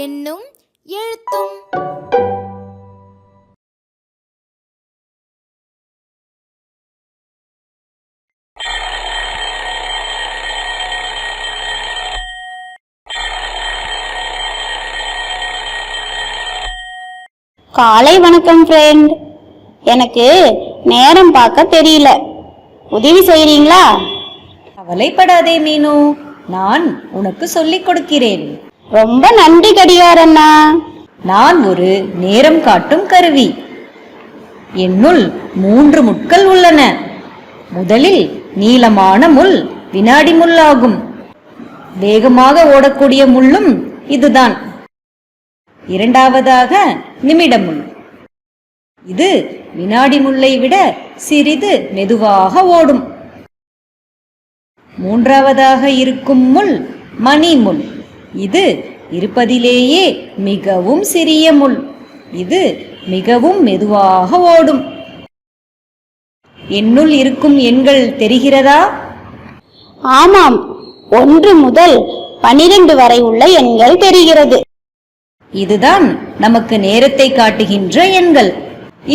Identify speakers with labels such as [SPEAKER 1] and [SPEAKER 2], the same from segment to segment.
[SPEAKER 1] எண்ணும் எழுத்தும்.
[SPEAKER 2] காலை வணக்கம் ஃப்ரெண்ட். எனக்கு நேரம் பார்க்க தெரியல, உதவி செய்றீங்களா?
[SPEAKER 3] கவலைப்படாதே மீனு, நான் உனக்கு சொல்லிக் கொடுக்கிறேன்.
[SPEAKER 2] ரொம்ப நன்றி கடிகாரண்ணா.
[SPEAKER 3] நான் ஒரு நேரம் காட்டும் கருவி. என்னுள் 3 முட்கள் உள்ளன. முதலில் நீளமான முள் வினாடி முள்ளாகும். வேகமாக ஓடக்கூடிய முள்ளும் இதுதான். இரண்டாவதாக நிமிட முள். இது வினாடி முள்ளை விட சிறிது மெதுவாக ஓடும். மூன்றாவதாக இருக்கும் முள் மணி முள். இது இருப்பதிலேயே மிகவும் சிறிய முள். இது மிகவும் மெதுவாக ஓடும். என்னுள் இருக்கும் எண்கள் தெரிகிறதா?
[SPEAKER 2] ஆமாம், 1 முதல் 12 வரை உள்ள எண்கள் தெரிகிறது.
[SPEAKER 3] இதுதான் நமக்கு நேரத்தை காட்டுகின்ற எண்கள்.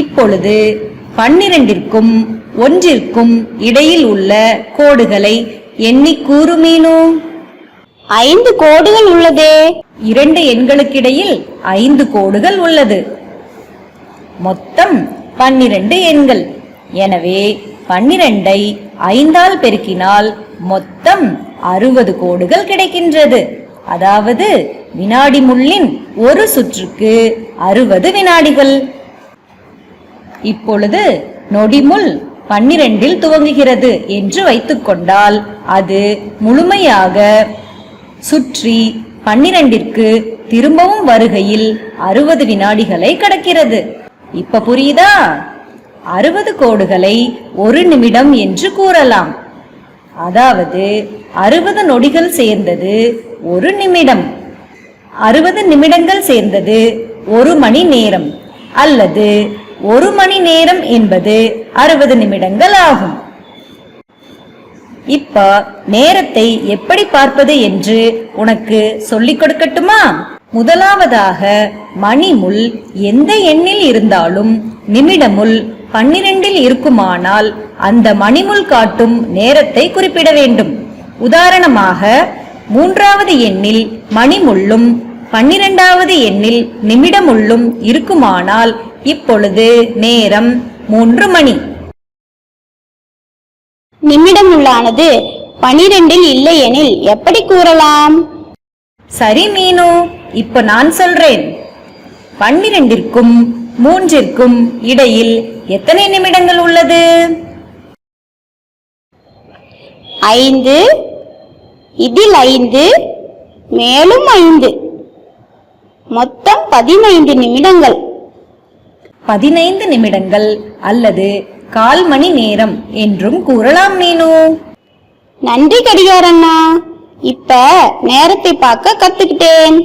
[SPEAKER 3] இப்பொழுது 12ற்கும் 1ற்கும் இடையில் உள்ள கோடுகளை எண்ணி கூறு மீனு.
[SPEAKER 2] 5 கோடுகள் உள்ளதே.
[SPEAKER 3] 2 எண்களுக்கிடையில் 5 கோடுகள் உள்ளது. மொத்தம் 12 எண்கள். எனவே 12ஐ 5ஆல் பெருக்கினால் மொத்தம் 60 கோடுகள் கிடைக்கின்றது. அதாவது வினாடி முள்ளின் ஒரு சுற்றுக்கு 60 வினாடிகள். இப்பொழுது நொடிமுள் 12இல் துவங்குகிறது என்று வைத்துக்கொண்டால் அது முழுமையாக சுற்றி 12ற்கு திரும்பவும் வருகையில் 60 வினாடிகளை கடக்கிறது. இப்ப புரியுதா? 60 கோடுகளை 1 நிமிடம் என்று கூறலாம். அதாவது 60 நொடிகள் சேர்ந்தது 1 நிமிடம். 60 நிமிடங்கள் சேர்ந்தது 1 மணி நேரம். அல்லது 1 மணி நேரம் என்பது 60 நிமிடங்கள் ஆகும். இப்ப நேரத்தை எப்படி பார்ப்பது என்று உனக்கு சொல்லிக் கொடுக்கட்டுமா? முதலாவதாக மணிமுள் எந்த எண்ணில் இருந்தாலும் நிமிடமுள் 12இல் இருக்குமானால் அந்த மணிமுள் காட்டும் நேரத்தை குறிப்பிட வேண்டும். உதாரணமாக 3வது எண்ணில் மணிமுள்ளும் 12வது எண்ணில் நிமிடமுள்ளும் இருக்குமானால் இப்பொழுது நேரம் 3 மணி.
[SPEAKER 2] நிமிடம் உள்ளானது 12இல் இல்லை எனில் எப்படி கூறலாம்?
[SPEAKER 3] சரி மீனு, இப்ப நான் சொல்றேன். 12ற்கும் 3ற்கும் இடையில் எத்தனை நிமிடங்கள் உள்ளது?
[SPEAKER 2] 5. இதில் 5, மேலும் 5, மொத்தம் 15 நிமிடங்கள்.
[SPEAKER 3] 15 நிமிடங்கள் அல்லது 1/4 மணி நேரம் என்றும் கூறலாம் மீனு.
[SPEAKER 2] நன்றி கடிகாரண்ணா. இப்ப நேரத்தை பார்க்க கத்துக்கிட்டேன்.